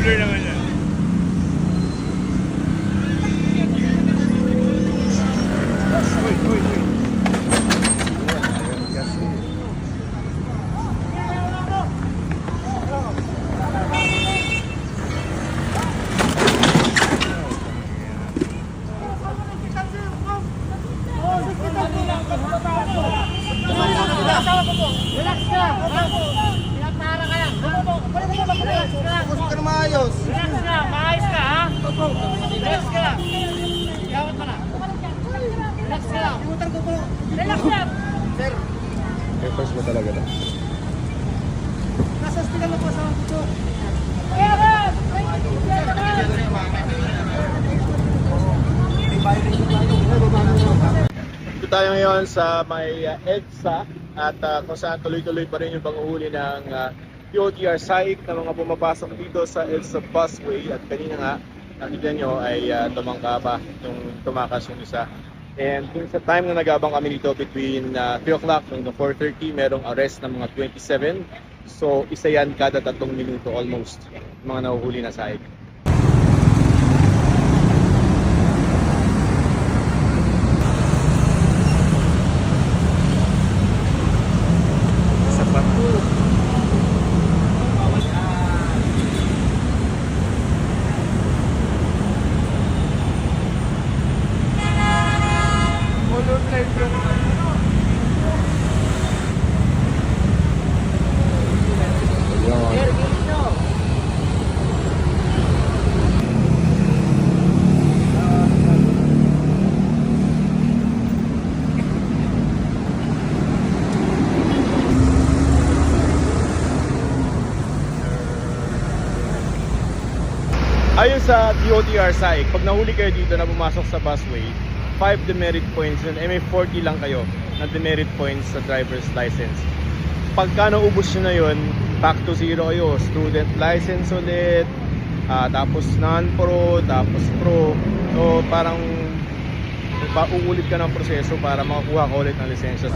blur naman yan. Uy, uy, uy. Relax ka! Pinagtara ka lang! Relax ka lang! Gusto ka na maayos. Relax ka lang! Maayos ka ha! Relax ka lang! Gawat ka na! Relax ka lang! Relax lang! Sir, Papers mo talaga na. nasa hospital na po sa puso. Kaya ka! Dito tayo ngayon sa may EDSA at kung saan tuloy-tuloy pa rin yung panguhuli ng POTR SAIC na mga pumapasok dito sa EDSA busway. At kanina nga, nakita nyo ay tumangka pa yung tumakas yung isa. And dun sa time na nag-abang kami dito between 3 o'clock hanggang 4:30, merong arrest ng mga 27. So isa yan kada 3 minuto almost, mga nahuhuli na SAIC. Ayon sa DOTR SAIC, pag nahuli kayo dito na pumasok sa busway, 5 demerit points yun. May 40 lang kayo na demerit points sa driver's license. Pagka naubos nyo na yun, back to zero kayo. Student license ulit, tapos non-pro, tapos pro. So parang uulit ka ng proseso para makakuha ka ulit ng lisensya.